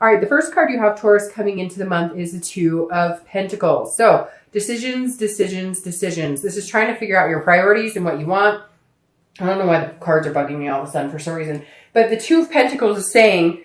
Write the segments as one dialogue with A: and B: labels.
A: All right, the first card you have, Taurus, coming into the month is the Two of Pentacles. So decisions, decisions, decisions. This is trying to figure out your priorities and what you want. I don't know why the cards are bugging me all of a sudden for some reason. But the Two of Pentacles is saying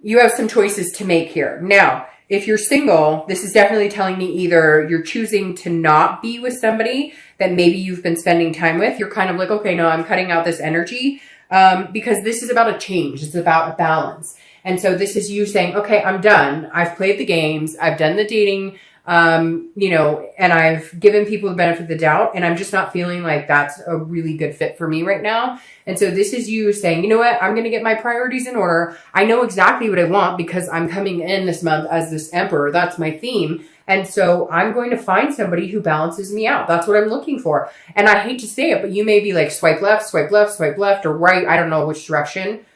A: you have some choices to make here. Now, if you're single, this is definitely telling me either you're choosing to not be with somebody that maybe you've been spending time with. You're kind of like, okay, no, I'm cutting out this energy because this is about a change. It's about a balance. And so this is you saying, okay, I'm done. I've played the games. I've done the dating, you know, and I've given people the benefit of the doubt. And I'm just not feeling like that's a really good fit for me right now. And so this is you saying, you know what? I'm going to get my priorities in order. I know exactly what I want because I'm coming in this month as this emperor. That's my theme. And so I'm going to find somebody who balances me out. That's what I'm looking for. And I hate to say it, but you may be like swipe left, swipe left, swipe left, or right. I don't know which direction.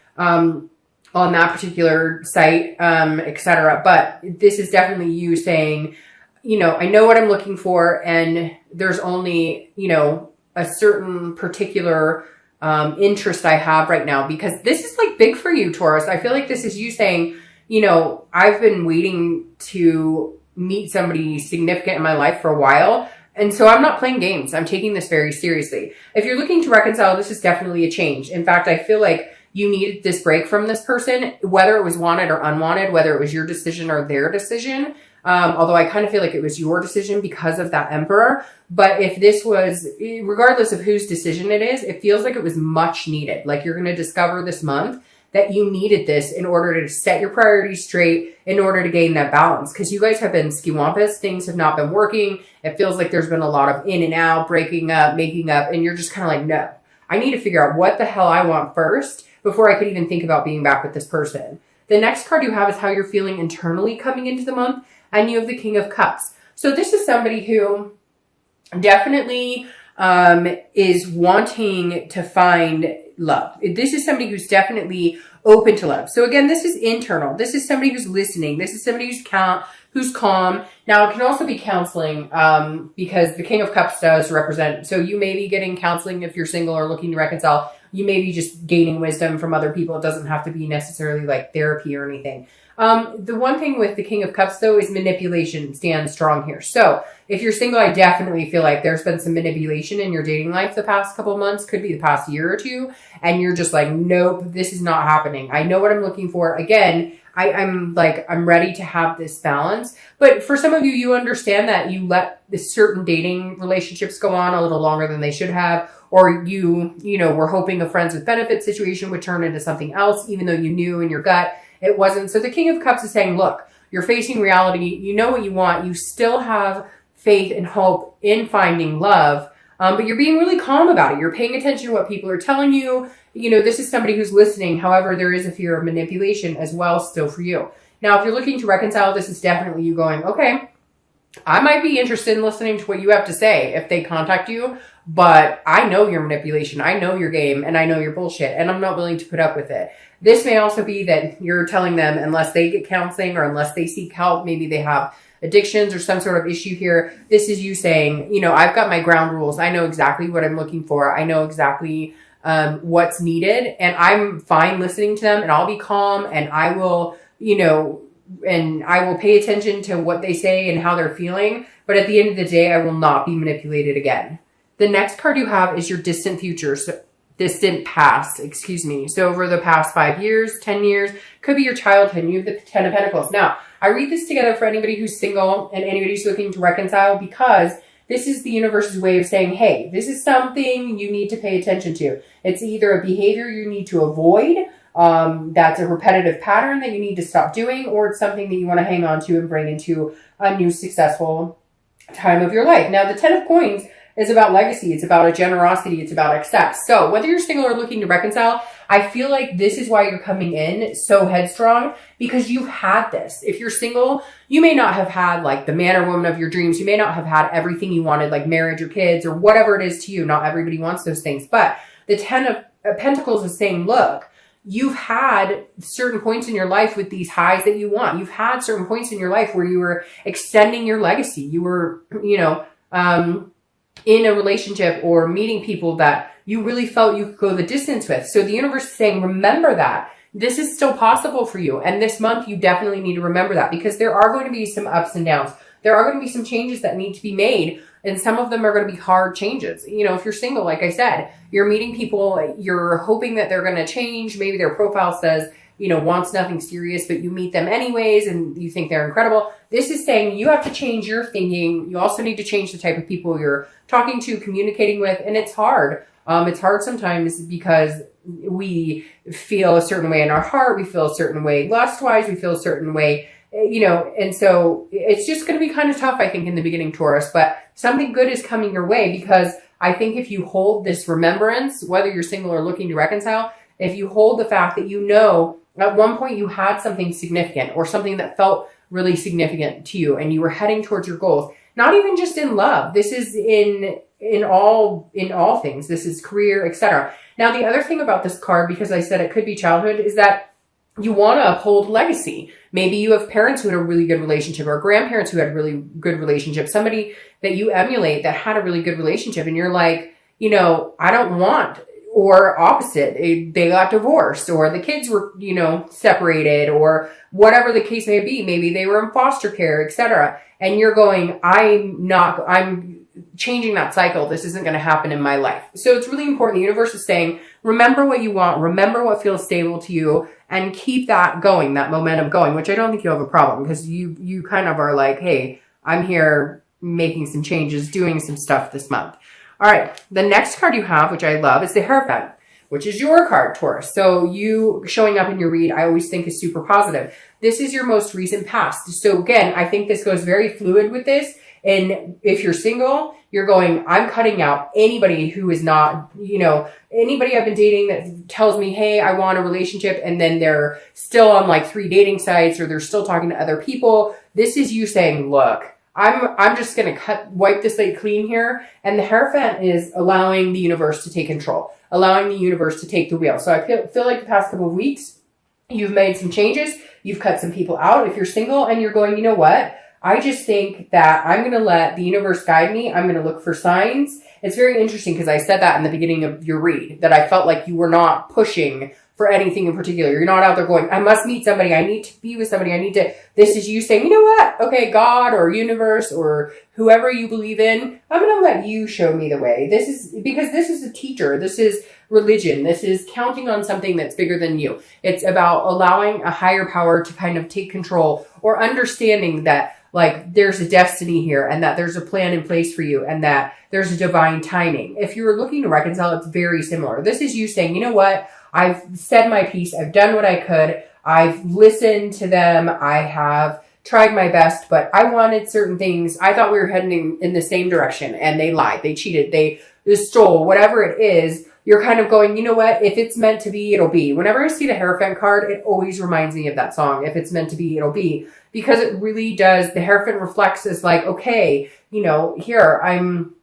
A: On that particular site, etc. But this is definitely you saying, you know, I know what I'm looking for, and there's only, you know, a certain particular interest I have right now, because this is like big for you, Taurus. I feel like this is you saying, you know, I've been waiting to meet somebody significant in my life for a while. And so I'm not playing games. I'm taking this very seriously. If you're looking to reconcile, this is definitely a change. In fact, I feel like you needed this break from this person, whether it was wanted or unwanted, whether it was your decision or their decision. Although I kind of feel like it was your decision because of that emperor. But if this was, regardless of whose decision it is, it feels like it was much needed. Like you're going to discover this month that you needed this in order to set your priorities straight, in order to gain that balance. Because you guys have been skiwampus. Things have not been working. It feels like there's been a lot of in and out, breaking up, making up. And you're just kind of like, no, I need to figure out what the hell I want first before I could even think about being back with this person. The next card you have is how you're feeling internally coming into the month. And you have the King of Cups. So this is somebody who definitely is wanting to find love. This is somebody who's definitely open to love. So again, this is internal. This is somebody who's listening. This is somebody who's calm. Now, it can also be counseling because the King of Cups does represent. So you may be getting counseling if you're single or looking to reconcile. You may be just gaining wisdom from other people. It doesn't have to be necessarily like therapy or anything. The one thing with the King of Cups, though, is manipulation stands strong here. So if you're single, I definitely feel like there's been some manipulation in your dating life the past couple months, could be the past year or two, and you're just like, nope, this is not happening. I know what I'm looking for. Again, I'm ready to have this balance. But for some of you, you understand that you let certain dating relationships go on a little longer than they should have, or you know, were hoping a friends with benefits situation would turn into something else, even though you knew in your gut it wasn't. So the King of Cups is saying, look, you're facing reality. You know what you want. You still have faith and hope in finding love, but you're being really calm about it. You're paying attention to what people are telling you. You know, this is somebody who's listening. However, there is a fear of manipulation as well still for you. Now, if you're looking to reconcile, this is definitely you going, okay, I might be interested in listening to what you have to say if they contact you, but I know your manipulation. I know your game, and I know your bullshit, and I'm not willing to put up with it. This may also be that you're telling them unless they get counseling or unless they seek help, maybe they have addictions or some sort of issue here. This is you saying, you know, I've got my ground rules. I know exactly what I'm looking for. I know exactly what's needed, and I'm fine listening to them, and I'll be calm, and I will, you know, and I will pay attention to what they say and how they're feeling. But at the end of the day, I will not be manipulated again. The next card you have is your distant future. So distant past, excuse me. So over the past 5 years, 10 years, could be your childhood. You have the 10 of Pentacles. Now, I read this together for anybody who's single and anybody who's looking to reconcile, because this is the universe's way of saying, hey, this is something you need to pay attention to. It's either a behavior you need to avoid, that's a repetitive pattern that you need to stop doing, or it's something that you want to hang on to and bring into a new successful time of your life. Now, the 10 of Coins is about legacy. It's about a generosity. It's about excess. So whether you're single or looking to reconcile, I feel like this is why you're coming in so headstrong, because you've had this. If you're single, you may not have had like the man or woman of your dreams. You may not have had everything you wanted, like marriage or kids or whatever it is to you. Not everybody wants those things. But the 10 of Pentacles is saying, look, you've had certain points in your life with these highs that you want. You've had certain points in your life where you were extending your legacy. You were, you know, in a relationship or meeting people that you really felt you could go the distance with. So the universe is saying, remember that. this is still possible for you. And this month, you definitely need to remember that, because there are going to be some ups and downs. There are going to be some changes that need to be made. And some of them are going to be hard changes. You know, if you're single, like I said, you're meeting people, you're hoping that they're going to change. Maybe their profile says, you know, wants nothing serious, but you meet them anyways and you think they're incredible. This is saying you have to change your thinking. You also need to change the type of people you're talking to, communicating with. And it's hard. It's hard sometimes because we feel a certain way in our heart. We feel a certain way lust-wise. We feel a certain way, you know, and so it's just going to be kind of tough, I think, in the beginning, Taurus, but something good is coming your way, because I think if you hold this remembrance, whether you're single or looking to reconcile, if you hold the fact that, you know, at one point you had something significant or something that felt really significant to you and you were heading towards your goals, not even just in love. This is in all things. This is career, etc. Now, the other thing about this card, because I said it could be childhood, is that you want to uphold legacy. Maybe you have parents who had a really good relationship, or grandparents who had a really good relationship, somebody that you emulate that had a really good relationship. And you're like, you know, I don't want, or opposite, they got divorced, or the kids were, you know, separated, or whatever the case may be. Maybe they were in foster care, etc. And you're going, I'm changing that cycle. This isn't going to happen in my life. So it's really important. The universe is saying, remember what you want, remember what feels stable to you, and keep that going, that momentum going, which I don't think you have a problem, because you kind of are like, hey, I'm here making some changes, doing some stuff this month. All right. The next card you have, which I love, is the Hierophant, which is your card, Taurus. So you showing up in your read, I always think is super positive. This is your most recent past. So again, I think this goes very fluid with this. And if you're single, you're going, I'm cutting out anybody who is not, you know, anybody I've been dating that tells me, hey, I want a relationship, and then they're still on like 3 dating sites, or they're still talking to other people. This is you saying, look, I'm just going to wipe the slate clean here. And the Hierophant is allowing the universe to take control, allowing the universe to take the wheel. So I feel like the past couple of weeks, you've made some changes. You've cut some people out. If you're single and you're going, you know what? I just think that I'm going to let the universe guide me. I'm going to look for signs. It's very interesting because I said that in the beginning of your read, that I felt like you were not pushing for anything in particular. You're not out there going, I must meet somebody. I need to be with somebody. This is you saying, you know what? Okay, God or universe or whoever you believe in, I'm going to let you show me the way. This is because this is a teacher. This is religion. This is counting on something that's bigger than you. It's about allowing a higher power to kind of take control, or understanding that like there's a destiny here, and that there's a plan in place for you, and that there's a divine timing. If you're looking to reconcile, it's very similar. This is you saying, you know what? I've said my piece. I've done what I could. I've listened to them. I have tried my best, but I wanted certain things. I thought we were heading in the same direction, and they lied. They cheated. They stole, whatever it is. You're kind of going, you know what? If it's meant to be, it'll be. Whenever I see the Hierophant card, it always reminds me of that song. If it's meant to be, it'll be. Because it really does. The Hierophant reflects as like, okay, you know, here, I'm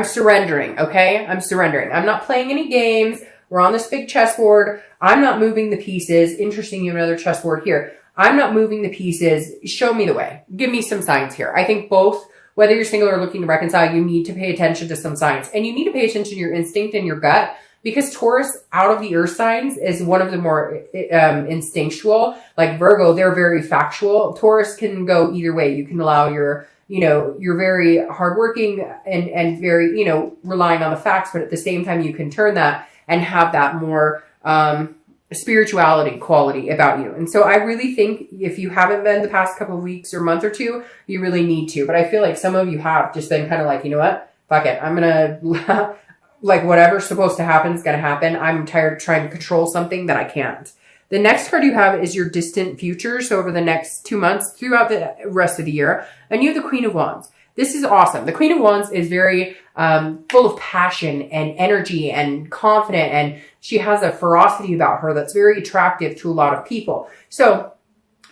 A: surrendering, okay? I'm surrendering. I'm not playing any games. We're on this big chessboard. I'm not moving the pieces. Interesting, you have another chessboard here. I'm not moving the pieces. Show me the way. Give me some signs here. I think both, whether you're single or looking to reconcile, you need to pay attention to some signs. And you need to pay attention to your instinct and your gut, because Taurus, out of the earth signs, is one of the more instinctual. Like Virgo, they're very factual. Taurus can go either way. You can allow your, you know, you're very hardworking and very, you know, relying on the facts, but at the same time, you can turn that and have that more spirituality quality about you. And so I really think if you haven't been the past couple of weeks or month or two, you really need to. But I feel like some of you have just been kind of like, you know what? Fuck it. I'm going to, like, whatever's supposed to happen is going to happen. I'm tired of trying to control something that I can't. The next card you have is your distant future. So over the next 2 months, throughout the rest of the year. And you have the Queen of Wands. This is awesome. The Queen of Wands is very full of passion and energy and confident, and she has a ferocity about her that's very attractive to a lot of people. So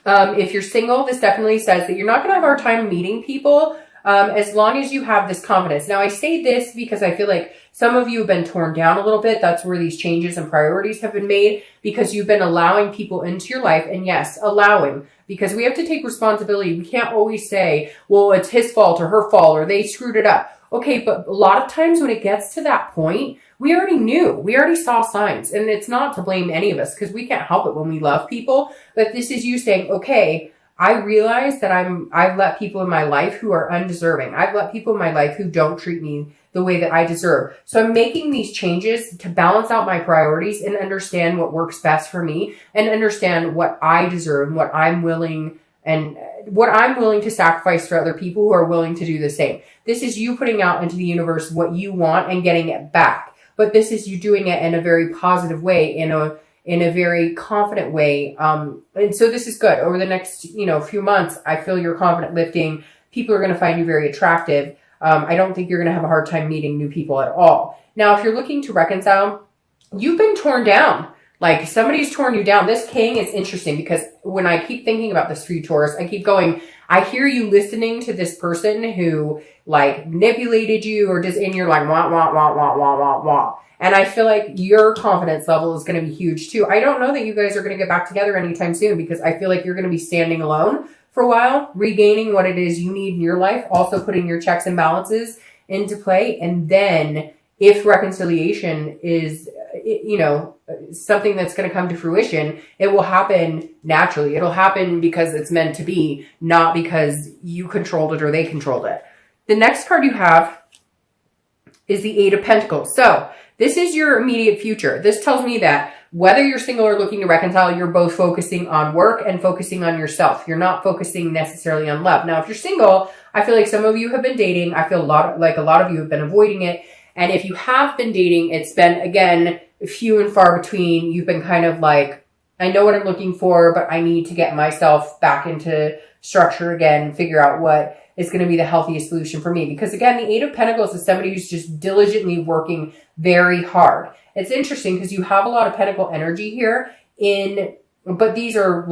A: if you're single, this definitely says that you're not going to have a hard time meeting people as long as you have this confidence. Now, I say this because I feel like some of you have been torn down a little bit. That's where these changes and priorities have been made, because you've been allowing people into your life. And yes, allowing, because we have to take responsibility. We can't always say, well, it's his fault or her fault or they screwed it up. Okay, but a lot of times when it gets to that point, we already knew, we already saw signs. And it's not to blame any of us because we can't help it when we love people. But this is you saying, okay, I realize that I've let people in my life who are undeserving. I've let people in my life who don't treat me the way that I deserve. So I'm making these changes to balance out my priorities and understand what works best for me and understand what I deserve and what I'm willing to sacrifice for other people who are willing to do the same. This is you putting out into the universe what you want and getting it back. But this is you doing it in a very positive way, in a very confident way. And so this is good. Over the next, few months, I feel your confident lifting. People are going to find you very attractive. I don't think you're going to have a hard time meeting new people at all. Now, if you're looking to reconcile, you've been torn down. Like somebody's torn you down. This king is interesting because when I keep thinking about this for you, Taurus, I keep going, I hear you listening to this person who like manipulated you or just in your like, wah, wah, wah, wah, wah, wah, wah. And I feel like your confidence level is going to be huge too. I don't know that you guys are going to get back together anytime soon because I feel like you're going to be standing alone for a while, regaining what it is you need in your life, also putting your checks and balances into play. And then if reconciliation is, something that's going to come to fruition, it will happen naturally. It'll happen because it's meant to be, not because you controlled it or they controlled it. The next card you have is the Eight of Pentacles. So this is your immediate future. This tells me that whether you're single or looking to reconcile, you're both focusing on work and focusing on yourself. You're not focusing necessarily on love. Now, if you're single, I feel like some of you have been dating. I feel like a lot of you have been avoiding it. And if you have been dating, it's been, again, few and far between. You've been kind of like, I know what I'm looking for, but I need to get myself back into structure again, figure out what is going to be the healthiest solution for me. Because again, the Eight of Pentacles is somebody who's just diligently working very hard. It's interesting because you have a lot of pentacle energy here but these are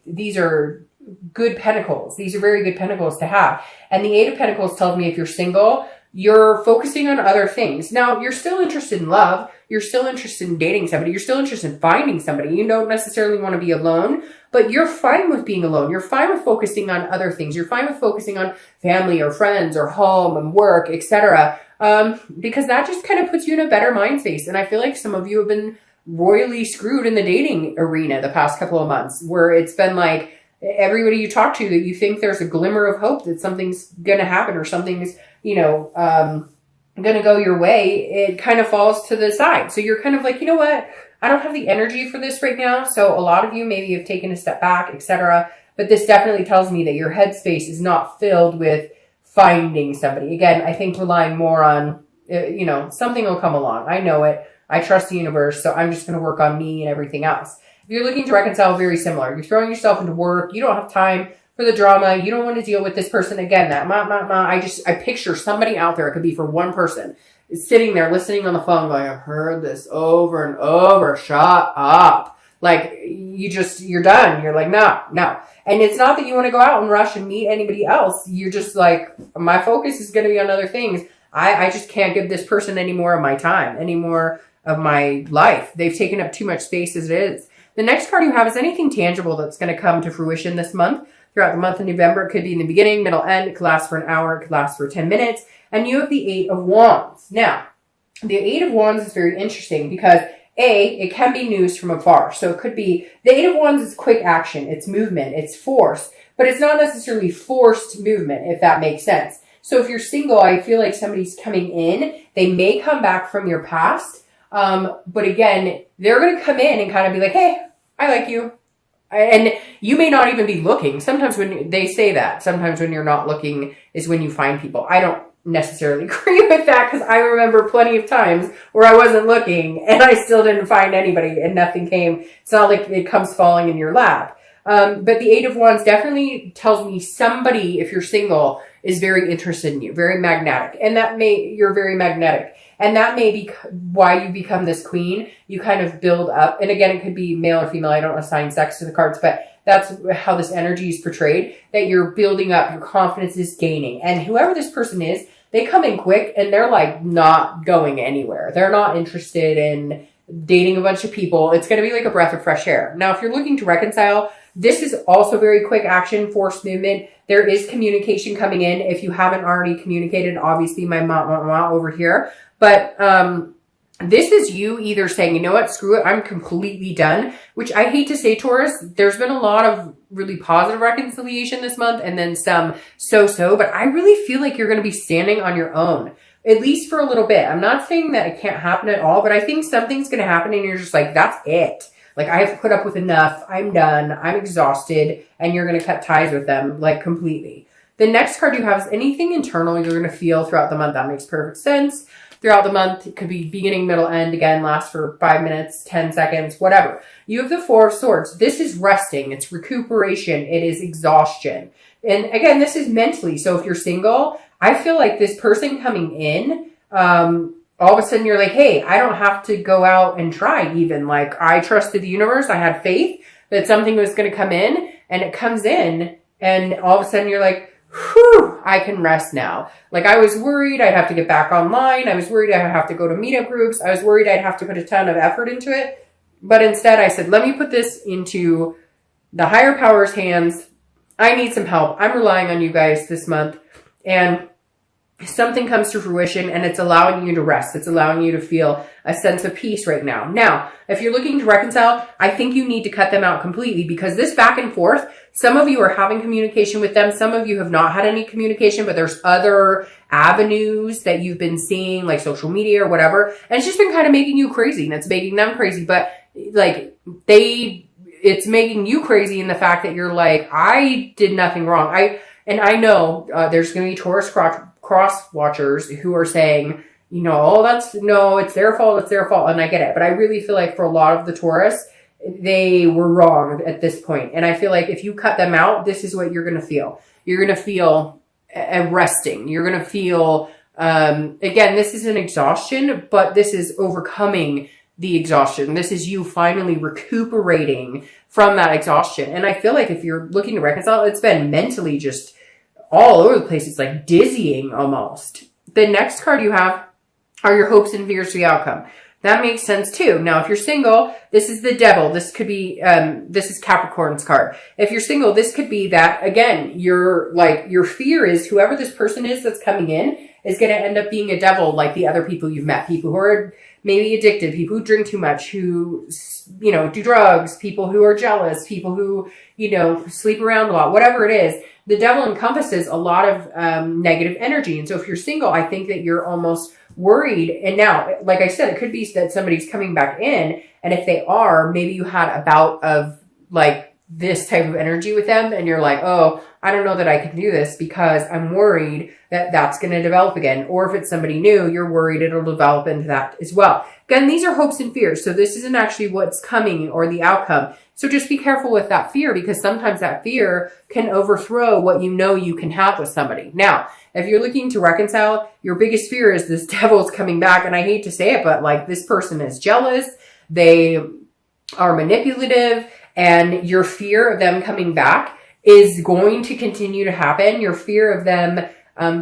A: these are good pentacles. These are very good pentacles to have. And the Eight of Pentacles tells me if you're single, you're focusing on other things. Now, you're still interested in love. You're still interested in dating somebody. You're still interested in finding somebody. You don't necessarily want to be alone, but you're fine with being alone. You're fine with focusing on other things. You're fine with focusing on family or friends or home and work, etc. Because that just kind of puts you in a better mind space. And I feel like some of you have been royally screwed in the dating arena the past couple of months, where it's been like everybody you talk to that you think there's a glimmer of hope that something's going to happen or something's, going to go your way, it kind of falls to the side. So you're kind of like, you know what? I don't have the energy for this right now. So a lot of you maybe have taken a step back, etc. But this definitely tells me that your headspace is not filled with finding somebody. Again, I think relying more on, something will come along. I know it. I trust the universe. So I'm just going to work on me and everything else. If you're looking to reconcile, very similar. You're throwing yourself into work. You don't have time for the drama. You don't want to deal with this person again. I picture somebody out there. It could be for one person is sitting there listening on the phone going, I've heard this over and over. Shut up. Like you're done. You're like, no. And it's not that you want to go out and rush and meet anybody else. You're just like, my focus is going to be on other things. I just can't give this person any more of my time, any more of my life. They've taken up too much space as it is. The next card you have is anything tangible that's going to come to fruition this month. Throughout the month of November, it could be in the beginning, middle, end. It could last for an hour. It could last for 10 minutes. And you have the Eight of Wands. Now, the Eight of Wands is very interesting because it can be news from afar. So it could be, the Eight of Wands is quick action. It's movement. It's force. But it's not necessarily forced movement, if that makes sense. So if you're single, I feel like somebody's coming in. They may come back from your past. But again, they're going to come in and kind of be like, hey, I like you. And you may not even be looking. Sometimes when they say that, sometimes when you're not looking is when you find people. I don't necessarily agree with that because I remember plenty of times where I wasn't looking and I still didn't find anybody and nothing came. It's not like it comes falling in your lap. But the Eight of Wands definitely tells me somebody, if you're single, is very interested in you, very magnetic. And you're very magnetic. And that may be why you become this queen. You kind of build up. And again, it could be male or female. I don't assign sex to the cards, but that's how this energy is portrayed, that you're building up. Your confidence is gaining. And whoever this person is, they come in quick and they're like not going anywhere. They're not interested in dating a bunch of people. It's going to be like a breath of fresh air. Now, if you're looking to reconcile, This is also very quick action, forced movement. There is communication coming in. If you haven't already communicated, obviously my mom over here. But this is you either saying, you know what, screw it, I'm completely done, which I hate to say, Taurus, there's been a lot of really positive reconciliation this month and then some so-so, but I really feel like you're going to be standing on your own, at least for a little bit. I'm not saying that it can't happen at all, but I think something's going to happen and you're just like, that's it. Like, I have put up with enough. I'm done. I'm exhausted. And you're going to cut ties with them, like, completely. The next card you have is anything internal you're going to feel throughout the month. That makes perfect sense. Throughout the month, it could be beginning, middle, end. Again, last for 5 minutes, 10 seconds, whatever. You have the Four of Swords. This is resting. It's recuperation. It is exhaustion. And again, this is mentally. So if you're single, I feel like this person coming in, all of a sudden you're like, hey, I don't have to go out and try even. Like, I trusted the universe. I had faith that something was going to come in, and it comes in, and all of a sudden you're like, whew, I can rest now. Like, I was worried I'd have to get back online. I was worried I'd have to go to meetup groups. I was worried I'd have to put a ton of effort into it. But instead I said, let me put this into the higher power's hands. I need some help. I'm relying on you guys this month. And something comes to fruition and it's allowing you to rest. It's allowing you to feel a sense of peace right now. Now, if you're looking to reconcile, I think you need to cut them out completely, because this back and forth, some of you are having communication with them. Some of you have not had any communication, but there's other avenues that you've been seeing, like social media or whatever. And it's just been kind of making you crazy, and it's making them crazy. But like, it's making you crazy in the fact that you're like, I did nothing wrong. I know there's going to be Taurus cross watchers who are saying, you know, oh, it's their fault. It's their fault. And I get it. But I really feel like for a lot of the Taurus, they were wrong at this point. And I feel like if you cut them out, this is what you're going to feel. You're going to feel resting. You're going to feel, again, this is an exhaustion, but this is overcoming the exhaustion. This is you finally recuperating from that exhaustion. And I feel like if you're looking to reconcile, it's been mentally just all over the place. It's like dizzying almost. The next card you have are your hopes and fears for the outcome. That makes sense too. Now, if you're single, this is the Devil. This could be, this is Capricorn's card. If you're single, this could be that, again, your fear is whoever this person is that's coming in is going to end up being a devil like the other people you've met. People who are maybe addicted, people who drink too much, who, you know, do drugs, people who are jealous, people who, you know, sleep around a lot, whatever it is. The devil encompasses a lot of negative energy. And so if you're single, I think that you're almost worried. And now, like I said, it could be that somebody's coming back in. And if they are, maybe you had a bout of like this type of energy with them. And you're like, oh, I don't know that I can do this because I'm worried that that's going to develop again. Or if it's somebody new, you're worried it'll develop into that as well. Again, these are hopes and fears. So this isn't actually what's coming or the outcome. So just be careful with that fear, because sometimes that fear can overthrow what you know you can have with somebody. Now, if you're looking to reconcile, your biggest fear is this devil's coming back. And I hate to say it, but like, this person is jealous. They are manipulative, and your fear of them coming back is going to continue to happen. Your fear of them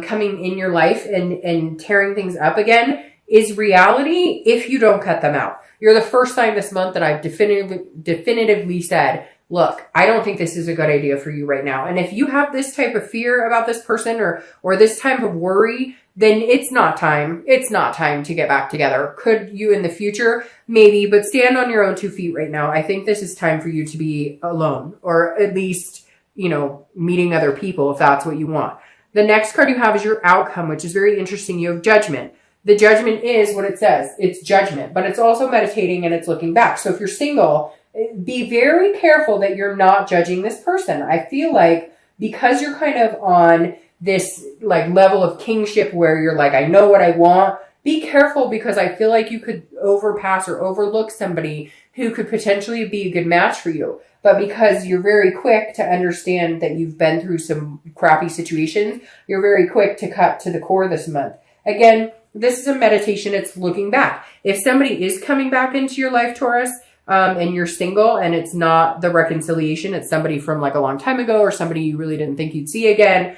A: coming in your life and tearing things up again is reality if you don't cut them out. You're the first time this month that I've definitively said, look, I don't think this is a good idea for you right now. And if you have this type of fear about this person or this type of worry, then it's not time. It's not time to get back together. Could you in the future? Maybe, but stand on your own 2 feet right now. I think this is time for you to be alone, or at least, you know, meeting other people if that's what you want. The next card you have is your outcome, which is very interesting. You have Judgment. The Judgment is what it says. It's judgment, but it's also meditating and it's looking back. So if you're single, be very careful that you're not judging this person. I feel like because you're kind of on this like level of kingship where you're like, I know what I want, be careful, because I feel like you could overpass or overlook somebody who could potentially be a good match for you. But because you're very quick to understand that you've been through some crappy situations, you're very quick to cut to the core this month. Again, this is a meditation. It's looking back. If somebody is coming back into your life, Taurus, and you're single and it's not the reconciliation, it's somebody from like a long time ago or somebody you really didn't think you'd see again.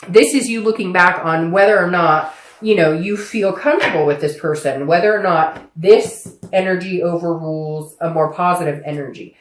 A: This is you looking back on whether or not, you know, you feel comfortable with this person, whether or not this energy overrules a more positive energy.